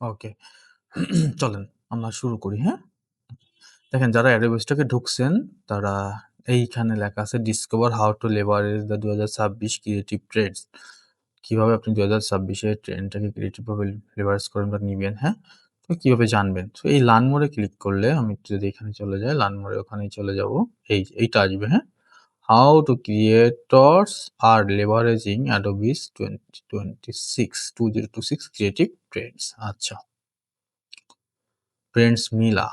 ওকে। চলেন আমরা শুরু করি, হ্যাঁ? দেখেন যারা Adobe Stock এ ঢুকছেন তারা এইখানে লেখা আছে discover how to leverage the 2026 creative Trends. কিভাবে আপনি 2026 এর ট্রেন্ডটাকে ক্রিয়েটিভ ভাবে লেভারেজ করেন বা নিবেন, হ্যাঁ? তো কিভাবে জানবেন? তো এই লার্ন মোড এ ক্লিক করলে আমি একটু যদি এখানে চলে যাই, লার্ন মোড এ ওখানেই চলে যাব। এইটা আসবে, হ্যাঁ? How to creators are leveraging Adobe's 2026 creative trends. আচ্ছা, ট্রেন্ডস মিলা।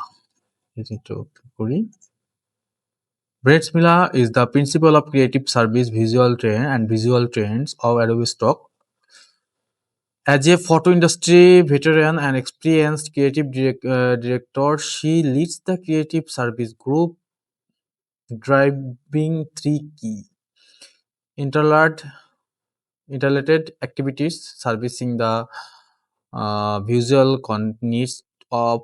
এটা একটু করি। Brett Miller is the principal of creative service visual trend and visual trends of Adobe Stock. As a photo industry veteran and experienced creative director, she leads the creative service group, driving three key interrelated activities, servicing the visual needs of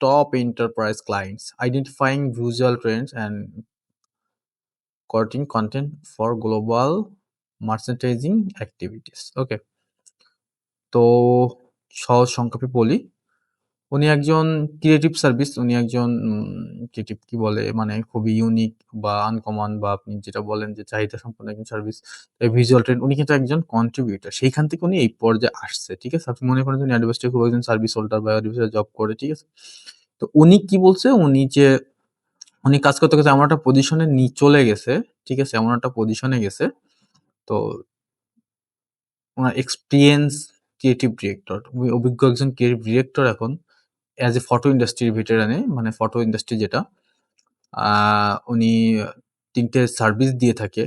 top enterprise clients, identifying visual trends, and courting content for global merchandising activities. ওকে, তো সহজ সংক্ষেপে বলি, উনি একজন creative service, উনি একজন creative কি বলে মানে খুবই ইউনিক বা আনকমন বা আপনি যেটা বলেন যে চাহিদা সম্পন্ন একজন সার্ভিস ভিজুয়াল ট্রেন্ড, উনি কিন্তু একজন কন্ট্রিবিউটর, সেইখান থেকে উনি এই পর্যায়ে আসছে, ঠিক আছে? আপনি মনে করেন যে অ্যাডভার্টাইজ খুব একজন সার্ভিস হোল্ডার বা অ্যাডভার্টাইজ জব করে, ঠিক আছে? তো উনি কি বলছে, উনি কাজ করতে করতে এমন একটা পজিশনে চলে গেছে, ঠিক আছে? এমন একটা পজিশনে গেছে, তো ওনার এক্সপিরিয়েন্স ক্রিয়েটিভ ডিরেক্টর, উনি অভিজ্ঞ একজন ক্রিয়েটিভ ডিরেক্টর এখন অ্যাজ এ ফটো ইন্ডাস্ট্রির ভেটেরানে, মানে ফটো ইন্ডাস্ট্রি যেটা উনি ৩ টে সার্ভিস দিয়ে থাকে।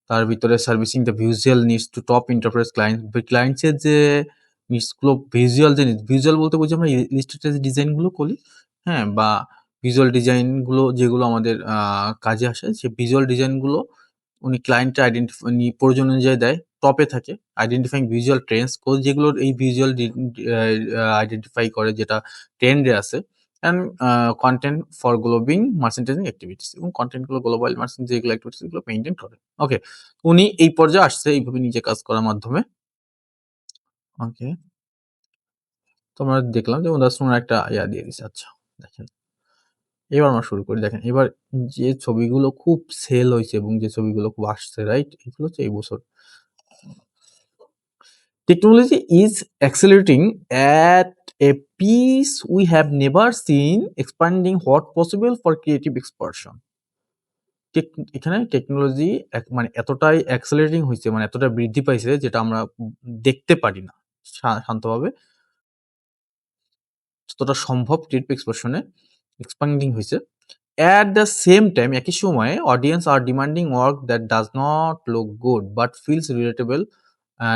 তার ভিতরে servicing the visual needs to top enterprise ক্লায়েন্টসের যে নিডসগুলো, ভিজুয়াল যে নিডস, ভিজুয়াল বলতে বুঝি আমরা ইলাস্ট্রেটর ডিজাইনগুলো করি, হ্যাঁ? বা ভিজুয়াল ডিজাইনগুলো যেগুলো আমাদের কাজে আসে, সেই ভিজুয়াল ডিজাইনগুলো উনি ক্লায়েন্টের প্রয়োজন অনুযায়ী দেয়, টপে থাকে। আইডেন্টিফাইং ভিজুয়াল ট্রেন্ডস যেগুলোর এই ভিজুয়াল আইডেন্টিফাই করে যেটা ট্রেন্ডে আছে, অ্যান্ড কনটেন্ট ফর গ্লোবিং মার্চেন্টাইজিং অ্যাক্টিভিটিস, এবং কনটেন্টগুলো গ্লোবাল মার্চেন্টাইজিং যেগুলো অ্যাক্টিভিটিস এগুলো মেইনটেইন করে। ওকে, উনি এই পর্যায়ে আসছে এইভাবে নিজে কাজ করার মাধ্যমে। ওকে, তো আমরা দেখলাম যে উদাহরণ একটা দিয়ে দিছে। আচ্ছা, দেখেন এবার আমরা শুরু করি। দেখেন এবার যে ছবিগুলো খুব সেল হইছে এবং যে ছবিগুলো খুব আসছে, রাইট? এগুলো হচ্ছে এই বছর। Technology is accelerating at a pace we have never seen, expanding what possible for creative expression. এখানে টেকনোলজি মানে এতটাই অ্যাক্সেলারেটিং হইছে, মানে এতটা বৃদ্ধি পাইছে যেটা আমরা দেখতে পারি না শান্তভাবে। যতটা সম্ভব ক্রিয়েটিভ এক্সপ্রেশন এ এক্সপ্যান্ডিং হইছে। At the same time, একই সময়ে audience are demanding work that does not look good but feels relatable,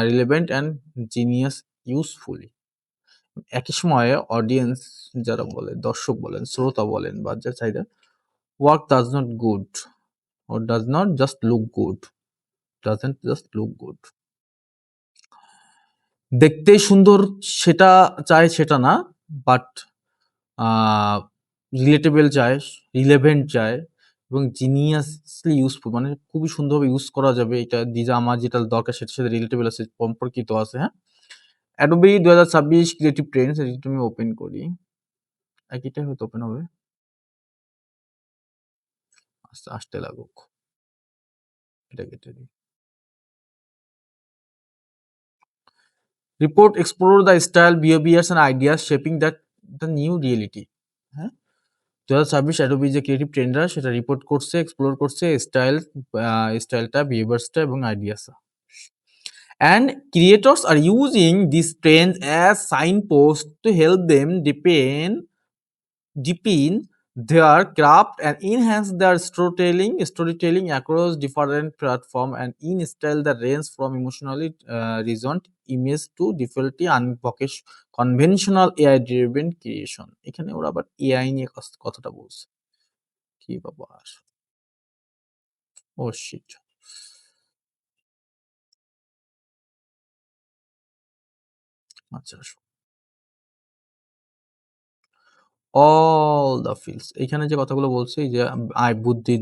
relevant and genius usefully. একই সময়ে অডিয়েন্স যারা বলে, দর্শক বলেন, শ্রোতা বলেন বা যার চাহিদা, work does not good or does not just look good, doesn't just look good. দেখতেই সুন্দর সেটা চায় সেটা না, বাট রিলেটেবল চায়, রিলেভেন্ট চায় এবং জিনিয়াসলি ইউজফুল, মানে খুবই সুন্দরভাবে ইউজ করা যাবে এটা দিয়ে, আমার যেটা দরকার সেটার সাথে রিলেটেবল আছে, সম্পর্কিত আছে, হ্যাঁ? Adobe 2026 ক্রিয়েটিভ ট্রেন্ডস, এটা আমি ওপেন করি। একইটাই হয়তো ওপেন হবে। আচ্ছা, আসতে লাগুক। এটা কেটে দিই। Report explore the style, behaviours and ideas shaping the new reality, হ্যাঁ? 2026 অ্যাডোবি যে ক্রিয়েটিভ ট্রেন্ডরা সেটা রিপোর্ট করছে, এক্সপ্লোর করছে স্টাইলটা, বিহেভিয়ার্সটা এবং ideas. And creators are using these trends as signposts to help them deepen their craft and enhance their storytelling across different platforms, and in style that range from emotionally resonant image to definitely conventional AI driven creation. এখানে ওরা আবার AI নিয়ে কথাটা বলছে, কি বাবা, ও sheet. আচ্ছা, all the fields, এখানে যে কথাগুলো বলছে, এই যে বুদ্ধি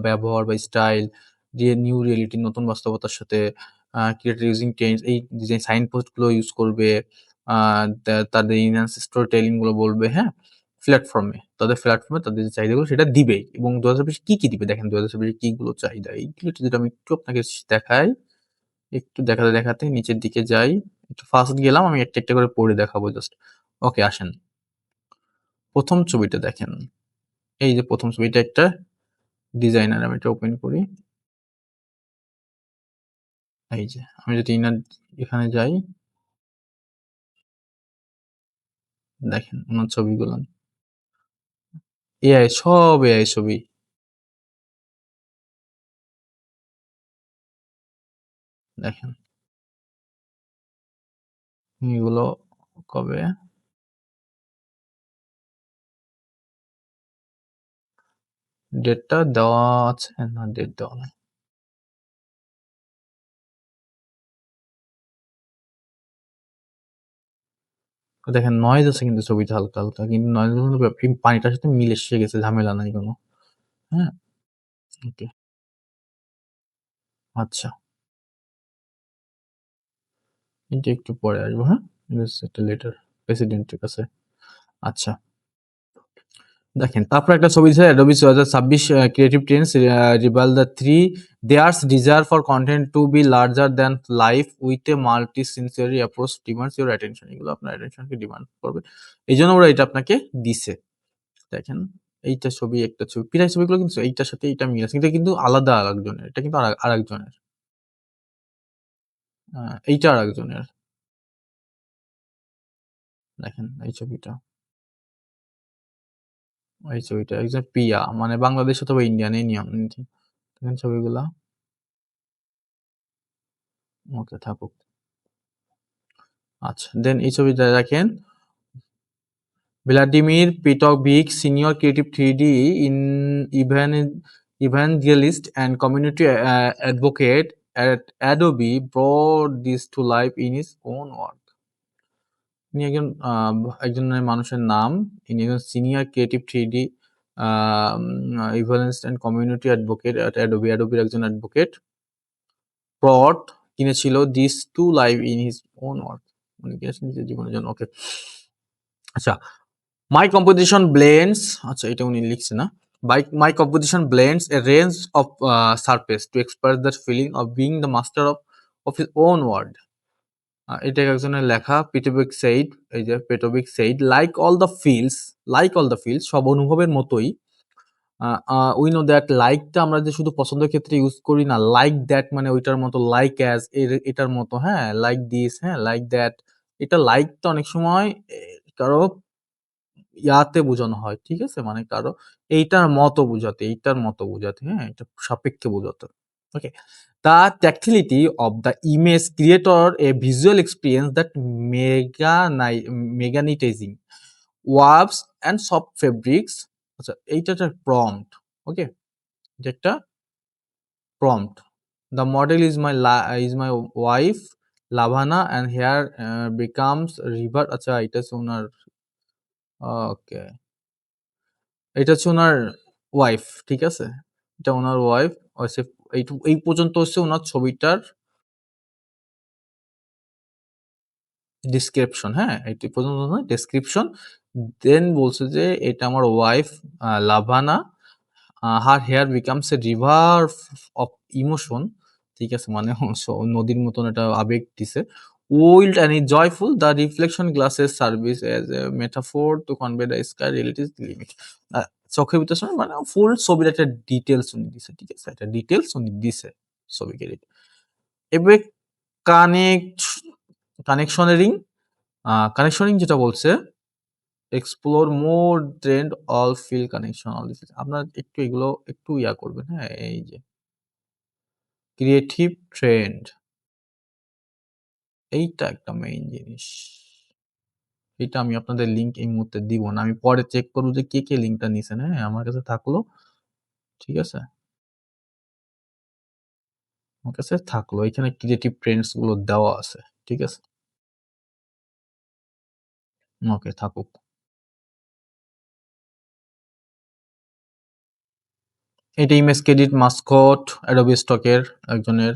ব্যবহার বা স্টাইল দিয়ে নিউ রিয়েলিটি, নতুন বাস্তবতার সাথে ক্রিয়েটর ইউজিং ট্রেন্ডস, এই ডিজাইন সাইন পোস্ট গুলো ইউজ করবে, তাদের ইনহ্যান্স স্টোরি টেলিং গুলো বলবে, হ্যাঁ? তাদের প্ল্যাটফর্মে তাদের যে চাহিদাগুলো সেটা দিবে এবং ২০২৬ কি দিবে দেখেন ২০২৬ কি গুলো চাহিদা এইগুলো যদি আমি একটু আপনাকে দেখাই, একটু দেখাতে নিচের দিকে যাই। একটু ফাস্ট গেলাম আমি একটা করে পড়ে দেখাবো জাস্ট। ওকে আসেন। ১ম ছবিটা দেখেন। এই যে ১ম ছবিটা একটা ডিজাইনার আমি এটা ওপেন করি। এই যে আমি যদি এখানে যাই, দেখেন উনার ছবিগুলো। এআই সব এআই ছবি। দেখেন এগুলো কবে ডেটটা দেওয়া আছে? না ডেট দেওয়া নাই। দেখেন নয়েজ আছে কিন্তু ছবিতে হালকা কিন্তু নয়েজ গুলো পানিটার সাথে মিশে গেছে, ঝামেলা নাই কোনো। হ্যাঁ? ওকে। আচ্ছা। এটা একটু পরে আসবো, হ্যাঁ? একটা লেটার প্রেসিডেন্টের কাছে। আচ্ছা। দেখেন তারপর একটা ছবি দিছে Adobe 2026 creative trends reveal the three there's desire for content to be larger than life with a multi sensory approach demands your attention. এগুলো আপনার অ্যাটেনশনকে ডিমান্ড করবে। এইজন্য ওরা এটা আপনাকে দিছে। দেখেন এইটা ছবি একটা ছবি। প্রায় ছবিগুলো কিন্তু এইটার সাথে এইটা মিল আছে। এটা কিন্তু আলাদা আরেকজনের। এটা কিন্তু আরেকজনের। এইটা আরেকজনের। দেখেন এই ছবিটা। এই ছবিটা একজন পিয়া মানে বাংলাদেশ অথবা ইন্ডিয়ান এই নিয়ম নীতি। দেখেন ছবিগুলা। ওকে থাকুক। আচ্ছা দেন এই ছবিটা দেখেন Vladimir Petovic, senior creative 3D in evangelist and community advocate at Adobe, brought this to life in his own work. ইনি একজনের মানুষের নাম। ইনি একজন সিনিয়র ক্রিয়েটিভ 3D ইভালেন্স and community advocate at Adobe. অ্যাডোবির একজন অ্যাডভোকেট। brought কিনেছিল this to live in his own work. উনি কিনেছেন নিজের জীবনের জন্য। ওকে আচ্ছা My composition blends আচ্ছা এটা উনি লিখছে না my composition blends a range of surface to express that feeling of being the master of his own world. এটা একজনের লেখা Petrovic said এই যে Petrovic said like all the feels সব অনুভবের মতোই we know that লাইকটা আমরা যে শুধু পছন্দের ক্ষেত্রে ইউজ করি না লাইক দ্যাট মানে ওইটার মতো লাইক অ্যাজ এটার মতো হ্যাঁ লাইক দিস হ্যাঁ লাইক দ্যাট এটা লাইকটা অনেক সময় কারো ইয়াতে বোঝানো হয়। ঠিক আছে? মানে কারো এইটার মতো বোঝাতে, হ্যাঁ? এটা সাপেক্ষে বোঝাতে। ওকে? The tactility of the image creator a visual experience that magnetizing waves and soft fabrics আচ্ছা এইটা একটা prompt ওকে? এটা একটা prompt. The model is my wife Lavana and here becomes river আচ্ছা এটা হচ্ছে উনার ওকে। এটা হচ্ছে উনার ওয়াইফ, ঠিক আছে? এটা উনার ওয়াইফ হচ্ছে এই পর্যন্ত হচ্ছে উনার ছবিটার ডেসক্রিপশন, হ্যাঁ? এইটি পর্যন্ত না ডেসক্রিপশন। দেন বলছে যে এটা আমার wife Lavana. Her hair becomes a river of emotion. ঠিক আছে? মানে নদীর মতন একটা আবেগ দিছে। Wild and joyful, the reflection glasses service as a metaphor to convey the sky reality's limit. আ চোখের ভিতর মানে ফুল ছবির একটা ডিটেইলস উনি দিছে। ঠিক আছে? একটা ডিটেইলস উনি দিছে ছবিকে। এবার কানেক্ট কানেকশনারিং কানেকশনিং যেটা বলছে explore more trend all feel connection all this আপনার একটু এগুলো একটু ইয়া করবেন, হ্যাঁ? এই যে ক্রিয়েটিভ ট্রেন্ড এইটা একটা মেইন জিনিস। এটা আমি আপনাদের লিংক এই মুহূর্তে দিব না। আমি পরে চেক করব যে কে লিংকটা নিছেন, হ্যাঁ? আমার কাছে থাকলো। ঠিক আছে? আমার কাছে থাকলো। এখানে ক্রিয়েটিভ ট্রেন্ডস গুলো দেওয়া আছে। ঠিক আছে? ওকে থাকুক। এটা ইমেজ ক্রেডিট মাসকট অ্যাডোবি স্টকের একজনের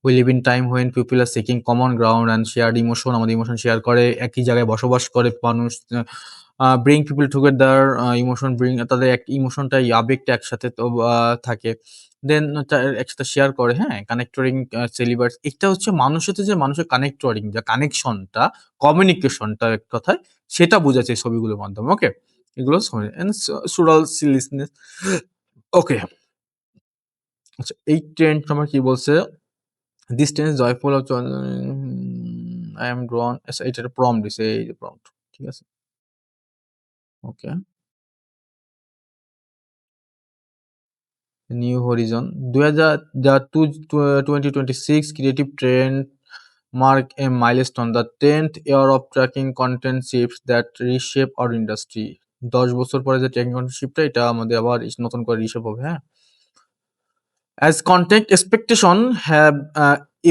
we live in time when people are seeking common ground and shared emotion, আমাদের ইমোশন শেয়ার করে, একই জায়গায় বসবাস করে মানুষ, bring people together, emotion bring তাদের এক ইমোশনটা আবেগটা একসাথে তো থাকে, দেন একসাথে শেয়ার করে, হ্যাঁ, কানেক্টরিং সেলিবার্স, এটা হচ্ছে মানুষের সাথে যে মানুষের কানেক্টরিং, যা কানেকশনটা, কমিউনিকেশনটা এক কথায়, সেটা বোঝাচ্ছে এই ছবিগুলোর মাধ্যমে। ওকে, এগুলো সুরাল সিলিসনেস। ওকে, আচ্ছা এই ট্রেন্ড আমার কি বলছে, this trend joyful of I am drawn, আচ্ছা এটা প্রম্পট দিছে, এই যে প্রম্পট, ঠিক আছে। Okay, new horizon 2026 creative trend mark a milestone, the 10th year of tracking content shifts that reshape our industry. 10 বছর পরে যে ট্র্যাকিং কন্টেন্ট শিফটটা, এটা আমাদের আবার নতুন করে রিশেপ হবে, হ্যাঁ। As content expectation have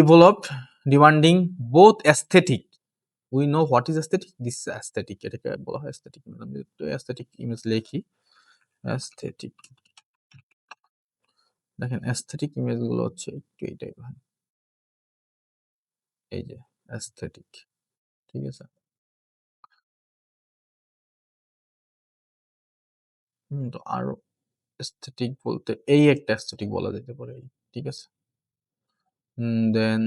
evolved, demanding both aesthetic. We know what is aesthetic. This is aesthetic. এটাকে বলা হয় aesthetic. আমি একটু aesthetic image লিখি। aesthetic, দেখেন aesthetic image গুলো হচ্ছে একটু এই টাইপ, এই যে aesthetic, ঠিক আছে। তো আরো aesthetic বলতে এই একটা aesthetic বলা যেতে পারে, ঠিক আছে। দেন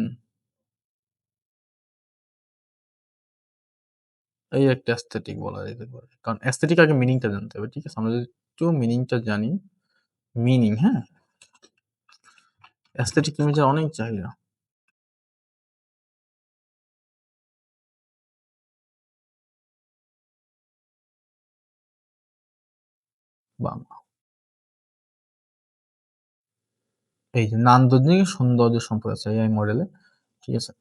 এই একটা aesthetic বলা যেতে পারে, কারণ aesthetic আগে মিনিংটা জানতে হবে, ঠিক আছে। আমরা যদি একটু মিনিংটা জানি, মিনিং, হ্যাঁ, অ্যাস্থেটিক ইমেজের অনেক চাহিদা। বাংলা, এই যে নান্দনিক সৌন্দর্য সম্পর্ক আছে এআই মডেলে, ঠিক আছে।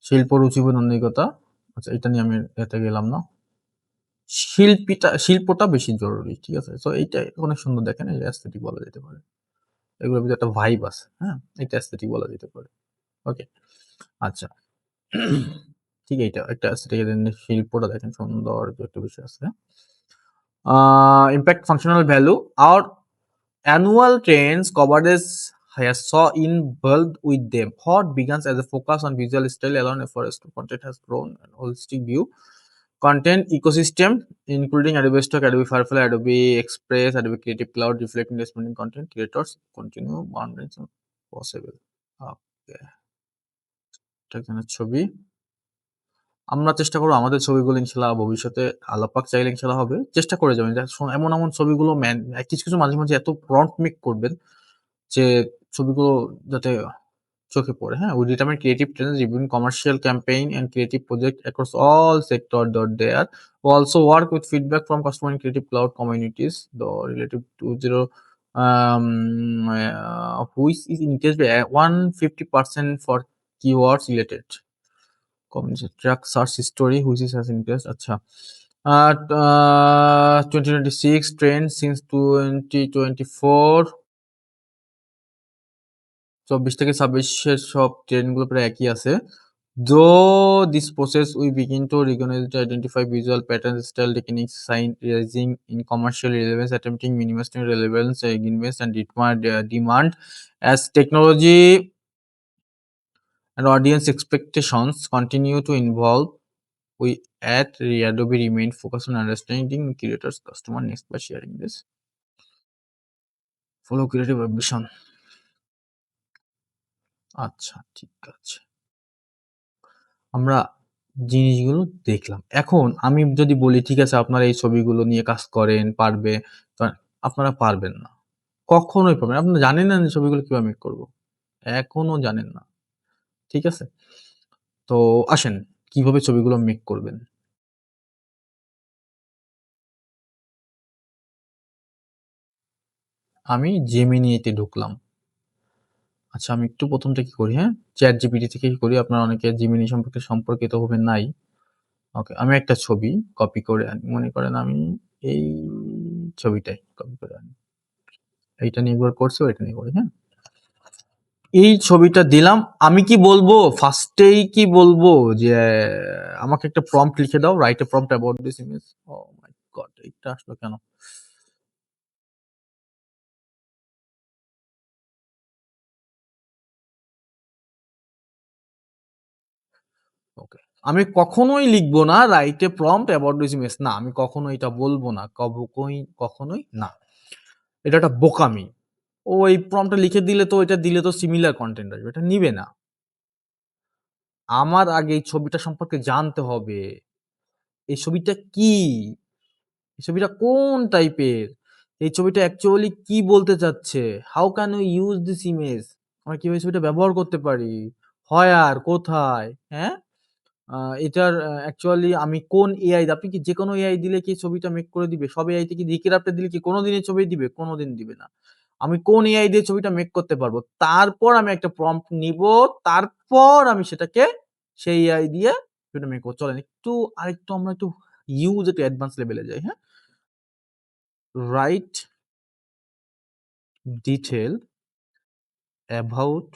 শিল্প রুচিবোধনিকতা, আচ্ছা এটা নিয়ে আমি এতে গেলাম না। শিল্পটা বেশি জরুরি, ঠিক আছে। তো এইটা অনেক সুন্দর, দেখেন এই অ্যাস্থেটিক বলা যেতে পারে, এগুলোর ভিতরে একটা ভাইব আছে, হ্যাঁ, এটা অ্যাস্থেটিক বলা যেতে পারে। ওকে, আচ্ছা ঠিক, এইটা একটা অ্যাস্থেটিক, শিল্পটা দেখেন সৌন্দর্য একটা বিষয় আছে। Impact functional value. Our annual trends coverage has saw involved with them. What begins as a focus on visual style alone efforts to content has grown an holistic view. Content ecosystem, including Adobe Stock, Adobe Firefly, Adobe Express, Adobe Creative Cloud, reflect investment in content creators continue boundaries possible. Okay, এটা এখানে ছবি। আমরা চেষ্টা করবো আমাদের ছবিগুলো ইনশাল্লাহ ভবিষ্যতে আল্লাহ পাক চাইলে ইনশাল্লাহ হবে, চেষ্টা করে যাবেন এমন এমন ছবিগুলো কিছু কিছু মাঝে মাঝে এত প্রম্পট মেক করবেন যে ছবিগুলো যাতে চোখে পড়ে, হ্যাঁ। We determine creative trends, reviewing commercial campaign and creative project across all sector dot there. We also work with feedback from customer and creative cloud communities, the relative to zero, which is increased by 150% for keywords related. Community track search history, which is has increased. আচ্ছা, 2026 trend since 2024, 24 থেকে 26-এর সব ট্রেন্ডগুলো প্রায় একই আছে। Though this process we begin to recognize to identify visual patterns, style techniques, sign rising in commercial relevance, attempting minimizing relevance, invest and demand as technology and audience expectations continue to evolve. We at Adobe remain focused on understanding creators' customer needs by sharing this. Follow creative ambition. আচ্ছা ঠিক আছে, আমরা জিনিসগুলো দেখলাম। এখন আমি যদি বলি ঠিক আছে আপনারা এই ছবিগুলো নিয়ে কাজ করেন, পারবে, তো আপনারা পারবেন না। কখনোই পারবেন না। আপনারা জানেন না যে ছবিগুলো কিভাবে মেক করব। এখনো জানেন না। ঠিক আছে? তো আসেন কিভাবে ছবিগুলো মেক করবেন। আমি Gemini তে ঢুকলাম। আচ্ছা আমি একটু ১ম থেকে করি, হ্যাঁ? ChatGPT থেকেই করি। আপনারা অনেকে Gemini সম্পর্কে সম্পর্কিতভাবে নাই। ওকে, আমি একটা ছবি কপি করে আনি। মনে করেন আমি এই ছবিটাই কপি করে আনি। এইটা নিয়ে একবার করছি, ওইটা নিয়ে করি, হ্যাঁ? এই ছবিটা দিলাম। আমি কি বলবো? ফার্স্টেই কি বলবো যে আমাকে একটা প্রম্পট লিখে দাও, write a prompt about this image. Oh my god! এইটা আসলো কেন? ওকে। আমি কখনোই লিখবো না write a prompt about this image. না, আমি কখনোই এটা বলবো না। কখনোই না। এটা একটা বোকামি। ও এই প্রম্পটটা লিখে দিলে তো এটা দিলে তো সিমিলার কনটেন্ট আসবে। এটা নিবে না। আমার আগে এই ছবিটা সম্পর্কে জানতে হবে। এই ছবিটা কি? এই ছবিটা কোন টাইপের? এই ছবিটা অ্যাকচুয়ালি কি বলতে চাচ্ছে? How can we use this image? আমরা কিভাবে ছবিটা ব্যবহার করতে পারি? হোয়ার? কোথায়? হ্যাঁ? আ এটার অ্যাকচুয়ালি আমি কোন এআই আপনি কি যেকোনো এআই দিলে কি ছবিটা মেক করে দিবে? সব এআই তে কি রিক্রাফটেড দিলে কি কোনদিনই ছবি দিবে? কোনদিন দিবে না। আমি কোন এআই দিয়ে ছবিটা মেক করতে পারবো? তারপর আমি একটা প্রম্পট নিবো, তারপর আমি সেটাকে সেই এআই দিয়ে ছবিটা মেক করব। চলেন আরেকটু আমরা একটু একটু অ্যাডভান্স লেভেলে যাই, হ্যাঁ? Write detail about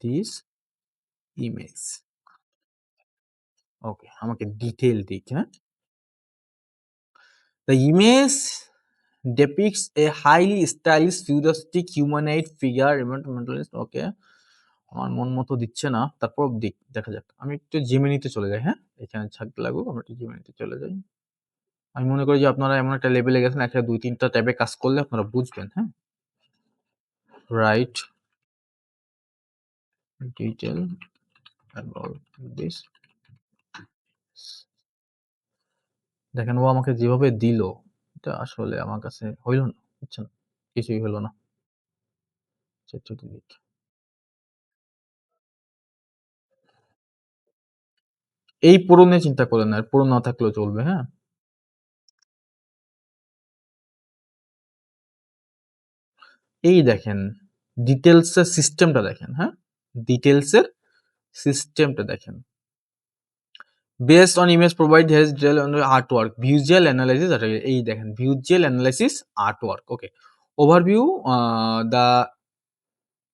this image. Okay, আমাকে ডিটেইল দিক, হ্যাঁ? The image depicts a highly stylized futuristic humanoid figure environmentalist ওকে। আমার মন মতো দিচ্ছে না। তারপর দেখা যাক। আমি একটু Gemini তে চলে যাই, হ্যাঁ? এখানে থাকতে লাগুক। আমরা একটু Gemini তে চলে যাই। আমি মনে করি যে আপনারা এমন একটা লেভেলে গেছেন, একটা ২-৩ টা ট্যাবে কাজ করলে আপনারা বুঝবেন, হ্যাঁ? Write detail about this. দেখেন ও আমাকে যেভাবে দিল, এটা আসলে আমার কাছে হইল না। বুঝছেন? কিছুই হলো না। ChatGPT এই পুরো নিয়ে চিন্তা করেন না। পুরো না থাকলেও চলবে, হ্যাঁ? এই দেখেন ডিটেইলস এর সিস্টেমটা দেখেন, হ্যাঁ? ডিটেইলস এর সিস্টেমটা দেখেন। Based on image provide has detail on artwork, visual analysis এই দেখেন visual analysis artwork okay. Overview the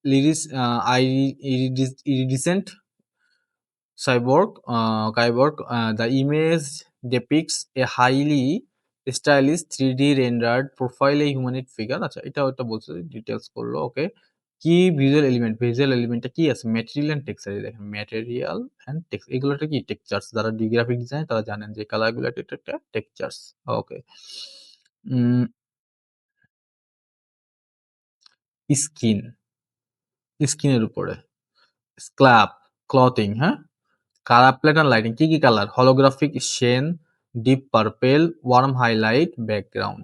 লিরিস iridescent the image depicts a highly stylized 3D rendered profile a humanoid figure আচ্ছা এটা ওটা বলছে ডিটেইলস করলো ওকে। কি ভিজুয়াল এলিমেন্টটা কি আছে? ম্যাটেরিয়াল অ্যান্ড টেক্সচার এই দেখেন ম্যাটেরিয়াল অ্যান্ড এগুলোটা কি টেক্সচারস যারা গ্রাফিক ডিজাইন তারা জানেন যে কালার গুলো একটা টেক্সচারস ওকে। উম স্কিন, স্কিনের উপরে স্ক্ল্যাপ, ক্লথিং, হ্যাঁ? কালার প্লেট অ্যান্ড লাইটিং কি colour? holographic shein, deep purple, warm highlight, background.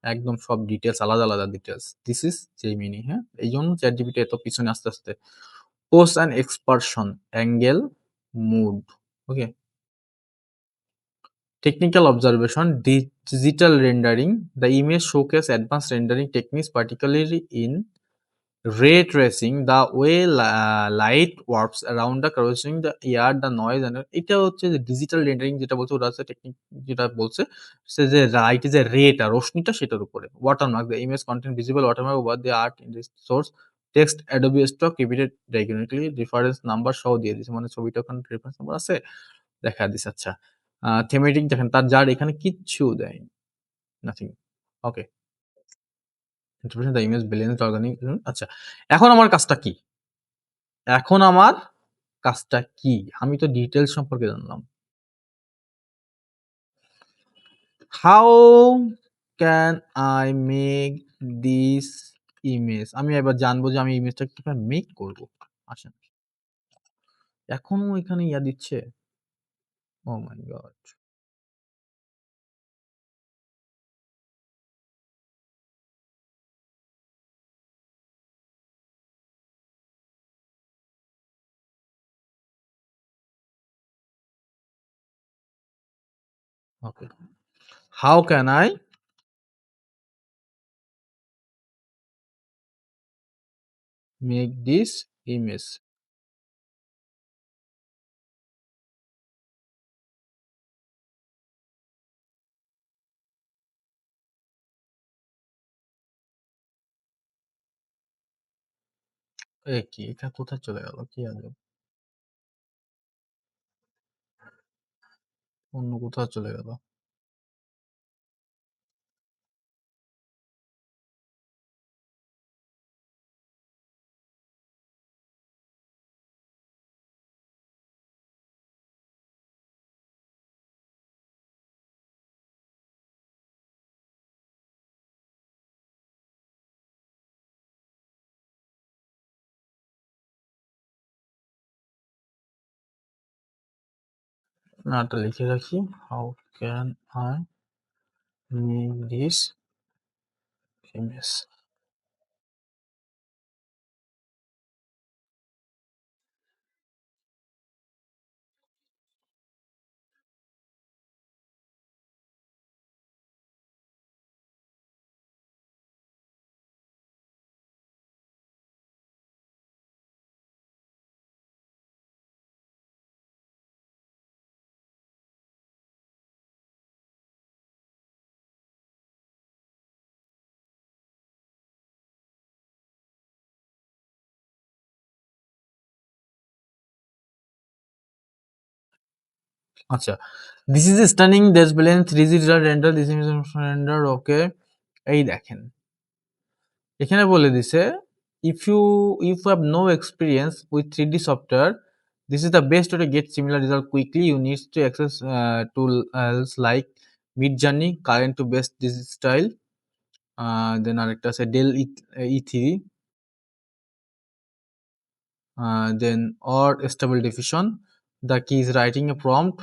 একদম সব ডিটেইলস আলাদা ডিটেইলস। দিস ইজ জেমিনি, হ্যাঁ? এইজন্য ChatGPT এত পিছনে আস্তে। Pose and expression, angle, mood, okay? Technical observation, digital rendering, the image showcase advanced rendering techniques particularly in ray tracing, the way light warps around the corrosing the air, the noise and এটা হচ্ছে যে digital rendering যেটা বলছে ওটা হচ্ছে technique যেটা বলছে সে যে লাইট যে রেটা রশ্মিটা সেটার উপরে watermark the image content visible watermark over the art in this source text Adobe stock repeated diagonally reference number সহ দিয়ে দিয়েছে মানে ছবিটা ওখানে রেফারেন্স নাম্বার আছে দেখা দিছে আচ্ছা। থিমেটিক দেখেন তার যার এখানে কিচ্ছু দেয়নি nothing okay. Interpretation the image balanced organic আচ্ছা। এখন আমার কাজটা কি? এখন আমার কাজটা কি? আমি তো ডিটেইলস সম্পর্কে জানলাম। How can I make this image? আমি এবার জানবো যে আমি ইমেজটা কিভাবে মেক করব। আসেন। এখনো এখানে দিচ্ছে? Oh my god! Okay. How can I make this image? কি? এটা কোথায় চলে গেল? কি আজব! অন্য কোথাও চলে গেল। নাটা লিখে রাখি। How can I make this image? আচ্ছা, দিস ইজ স্টানিং ডেসপ্লেন 3D render, this is render. Okay, এই দেখেন এখানে বলে দিছে if you have no experience with 3D software, this is the best way to get similar result quickly. You need to access tools like Midjourney, current to best this style, then আরেকটা আছে Dell E3, then or stable diffusion. The key is writing a prompt.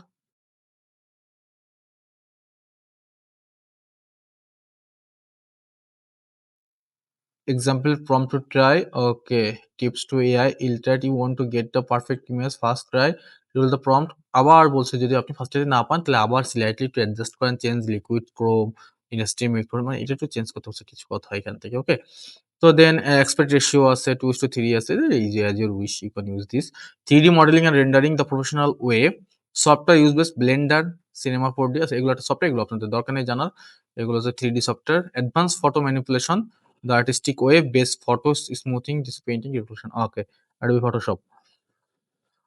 Example prompt to try. Okay, tips to AI. Illiterate, you want to get the perfect image fast try. Roll the prompt. আবার বলছে যদি আপনি ফার্স্টে না পান তাহলে আবার slightly একটু অ্যাডজাস্ট করেন, change liquid Chrome in stream মানে এটা একটু চেঞ্জ করতে হচ্ছে কিছু কথা এখান থেকে। ওকে, তো দেন এক্সপেক্ট রেশিও আছে 2:3 আছে, এই যে as your wish you can use this. 3D modelling and rendering the professional way, software use base Blender, cinema 4D আছে, এগুলো একটা সফটওয়্যার, এগুলো আপনাদের দরকার নেই জানার। এগুলো হচ্ছে 3D software. Advance photo manipulation, the artistic way, best photo smoothing, this painting revolution. Okay, Adobe Photoshop.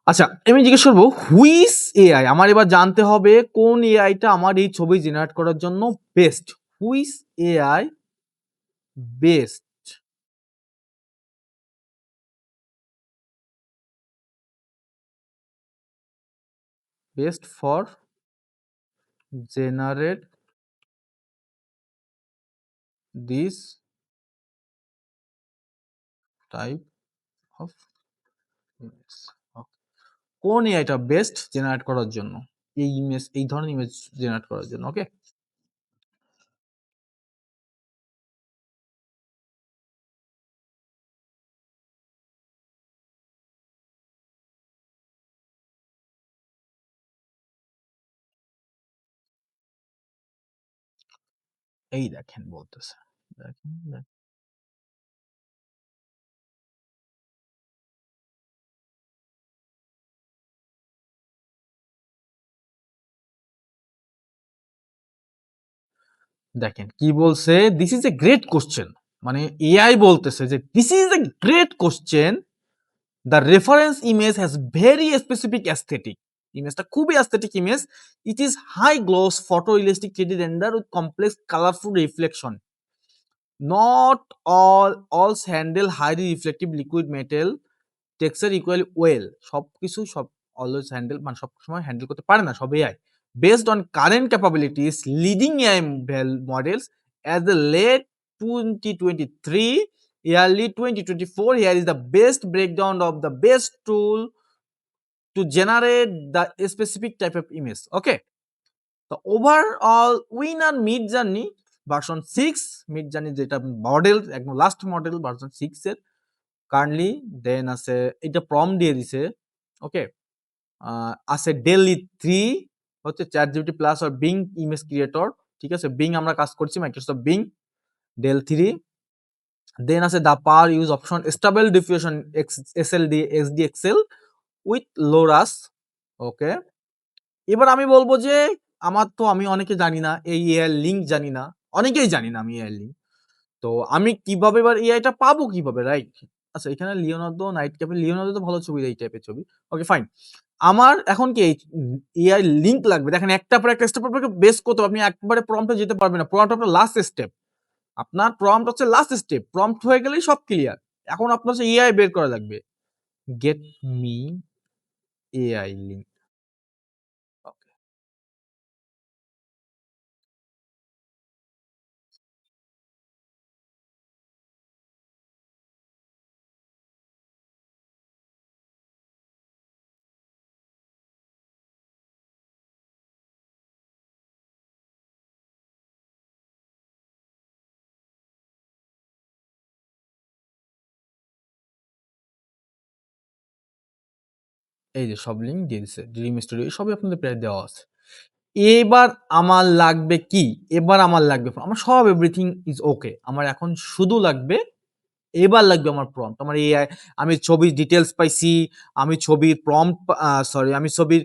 আচ্ছা, আমি জিজ্ঞেস করবো হুইস এআই, আমার এবার জানতে হবে কোন এআইটা আমার এই ছবি জেনারেট করার জন্য best. Which's AI best, best for generate this type of image. কোন এআইটা বেস্ট জেনারেট করার জন্য, এই ইমেজ, এই ধরনের ইমেজ জেনারেট করার জন্য। ওকে, এই দেখেন বলতেছে, দেখেন দেখেন কি বলছে, this is a great question. মানে এআই বলতেছে যে this is a great question, the reference image has very specific aesthetic, ইমেজটা খুবই aesthetic image. It is high gloss photo realistic 3D render with complex colourful reflection, not all handle highly reflective liquid metal texture equally well. সবকিছু সব always handle, মানে সব সময় handle করতে পারে না সব AI. Based on current capabilities leading AI models as the late 2023 early 2024, here is the best breakdown of the best tool to generate the specific type of image. Okay, the overall winner Midjourney version 6, Midjourney যেটা model একদম last model version 6 এর curly, দেন আছে এটা প্রম দিয়ে দিছে। ওকে, আছে daily 3, হচ্ছে chat GPT plus are being image creator. ঠিক আছে, বিং আমরা কাজ করছি, মাইক্রোসফট বিং, ডেল 3। দেন আছে the power use option, stable diffusion SLD SD XL with LoRAs. Okay, এবার আমি বলবো যে আমি অনেকে জানি না এই এআই লিঙ্ক জানি না, অনেকেই জানি না আমি এআই লিঙ্ক। তো আমি কিভাবে এবার এআইটা পাবো কিভাবে, রাইট? আচ্ছা, এখানে লিওনার্দো নাইট ক্যাপে, লিওনার্দো তো ভালো ছবি, এই টাইপের ছবি। ওকে ফাইন, আমার এখন কি এআই লিঙ্ক লাগবে। দেখেন একটা পর একটা স্টেপ আপনাকে বেস করতে হবে, আপনি একবারে প্রম্পটে যেতে পারবেন না। প্রম্পট আপনার লাস্ট স্টেপ, আপনার প্রম্পট হচ্ছে লাস্ট স্টেপ, প্রম্পট হয়ে গেলেই সব ক্লিয়ার। এখন আপনার হচ্ছে এআই বের করা লাগবে। Get me AI link. Okay, এই যে সব লিঙ্ক দিয়ে দিছে। ড্রিম স্টুডিও সবই আপনাদের প্রায় দেওয়া আছে। এবার আমার লাগবে কি? এবার আমার লাগবে আমার সব এভরিথিং ইজ ওকে। আমার এখন শুধু লাগবে এবার লাগবে আমার প্রম্পট। আমার এআই আমি ছবির ডিটেইলস পাইছি, আমি ছবির প্রম্পট সরি আমি ছবির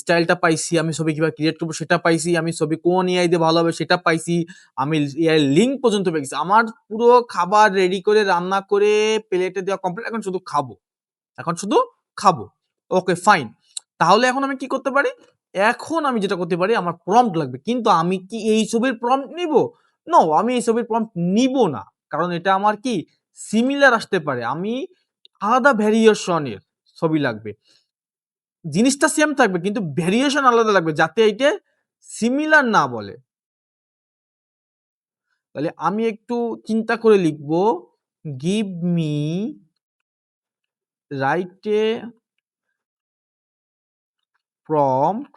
স্টাইলটা পাইছি, আমি ছবি কিভাবে ক্রিয়েট করব সেটা পাইছি, আমি ছবি কোন এআই দিয়ে ভালো হবে সেটা পাইছি, আমি এআই লিঙ্ক পর্যন্ত পেয়ে গেছি। আমার পুরো খাবার রেডি করে রান্না করে প্লেটে দেওয়া কমপ্লিট। এখন শুধু খাবো। এখন শুধু খাবো। Okay fine. তাহলে এখন আমি কি করতে পারি? এখন আমি যেটা করতে পারি আমার প্রম্পট লাগবে। কিন্তু আমি কি এই ছবির প্রম্পট নিবো? নো, আমি এই ছবির প্রম্পট নিবো না। কারণ এটা আমার কি সিমিলার আসতে পারে। আমি আলাদা ভ্যারিয়েশন এর ছবি লাগবে। জিনিসটা সেম থাকবে কিন্তু ভ্যারিয়েশন আলাদা লাগবে যাতে এইটা সিমিলার না বলে। তাহলে আমি একটু চিন্তা করে লিখবো give me write a prompt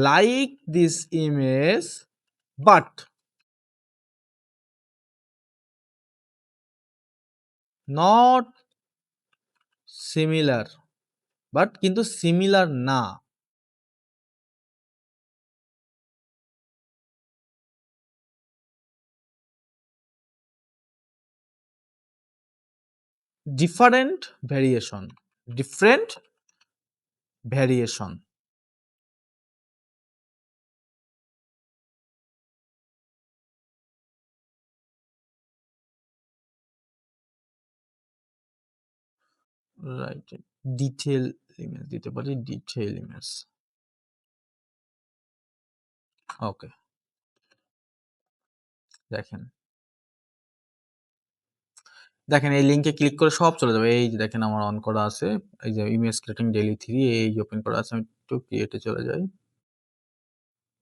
like this image but not similar but কিন্তু similar না different variation right detail image দিতে পারি detail image ওকে দেখেন দেখেন এই লিংকে ক্লিক করে সব চলে যাবে এই যে দেখেন আমার অন করা আছে এই যে ইমেজ ক্রিয়েটিং ডেইলি 3 এই যে ওপেন করা আছে আমি একটু ক্রিয়েটে চলে যাই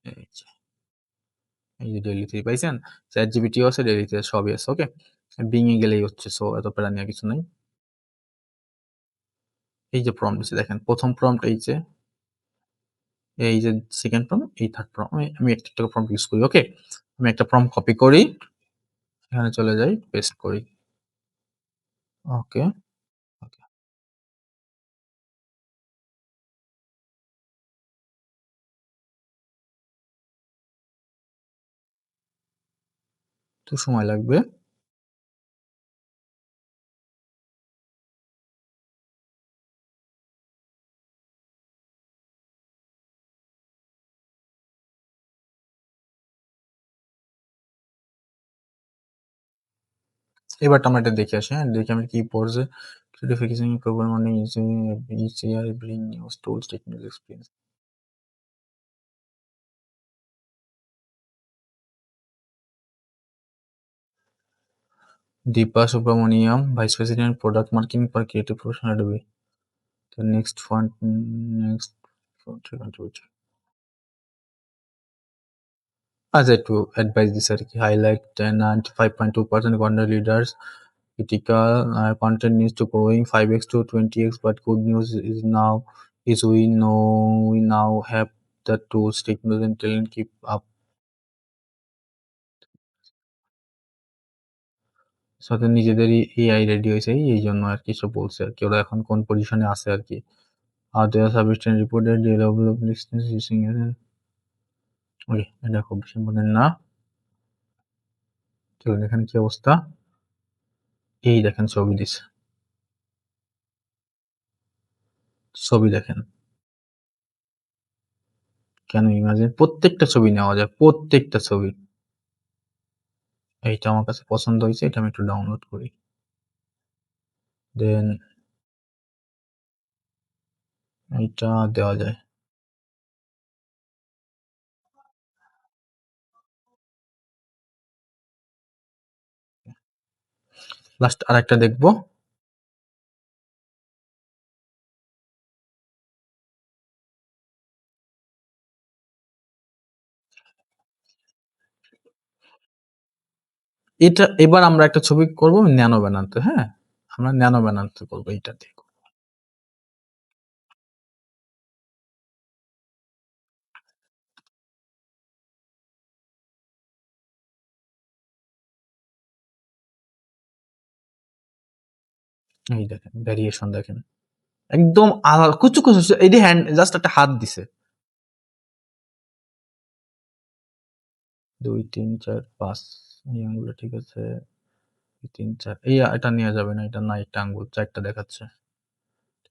এই যে এই যে ডেইলি 3 পাইছেন চ্যাট জিপিটিও আছে ডেইলি 3 সবই আছে ওকে বিং এ গেলেই হচ্ছে সো এত প্যারা নিয়ে কিছু নাই এই যে প্রম্পট দিছে দেখেন প্রথম প্রম্পট এই যে সেকেন্ড প্রম্পট এই থার্ড প্রম্পট আমি একটা একটা প্রম্পট ইউজ করি ওকে আমি একটা প্রম্পট কপি করি এখানে চলে যাই পেস্ট করি ওকে ওকে তো সময় লাগবে এবার আমরা এটা দেখে আসি হ্যাঁ দেখি আমরা কি পড়ছে certification program on using each year bring new tools technical experience Deepa Subramaniam, Vice President Product Marketing for Creative Professional Adobe. The next fund contributor. As I to advise this highlight 95.2% content leaders critical content needs to growing 5x to 20x but good news is now is we now have the tools technology and talent keep up সাথে নিজেদেরই AI ready হয়েছে এই জন্য আর কি সব বলছে আর কি ওরা এখন কোন পজিশনে আছে আর কি আর দেয়ার সাবস্টেন্স রিপোর্টেড ডেভেলপ লিস্টেন্স ইউজিং ওকে এটা খুব বেশি ইম্পর্টেন্ট না চলুন এখানে কি অবস্থা এই দেখেন ছবি দিছে ছবি দেখেন কেন ইমাজিন প্রত্যেকটা ছবি নেওয়া যায় প্রত্যেকটা ছবি এইটা আমার কাছে পছন্দ হয়েছে এটা আমি একটু ডাউনলোড করি দেন এইটা দেওয়া যায় লাস্ট আরেকটা দেখবো এটা এবার আমরা একটা ছবি করবো ন্যানো বানাতে হ্যাঁ আমরা ন্যানো বানাতে করবো এইটা দিয়ে এই দেখেন ভ্যারিয়েশন দেখেন একদম আলাদা কুচু কুচু এই যে হ্যান্ড জাস্ট একটা হাত দিছে। ২ ৩ ৪ ৫ এই আঙ্গুলটা ঠিক আছে। ২ ৩ ৪ এই এটা নেওয়া যাবে না, এটা না, একটা আঙ্গুল ৪ টা দেখাচ্ছে।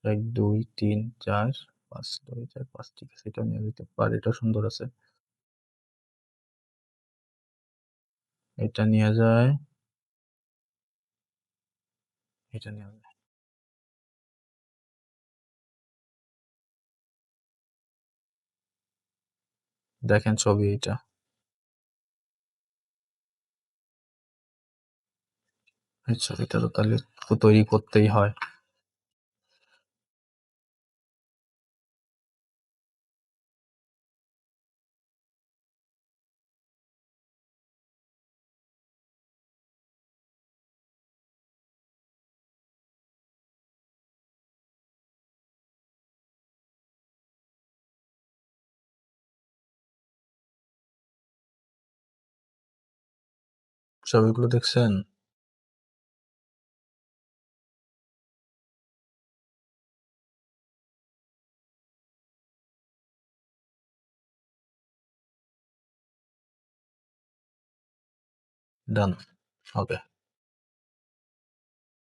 ১ ২ ৩ ৪ ৫ ২ ৪ ৫ ঠিক আছে, এটা নেওয়া যেতে পারে, এটা সুন্দর আছে। এটা নেওয়া যায়, এটা নেওয়া যায়। দেখেন ছবি এইটা। এই ছবিটা তো তাহলে তৈরি করতেই হয়। ছবিগুলো দেখছেন? ডান। ওকে।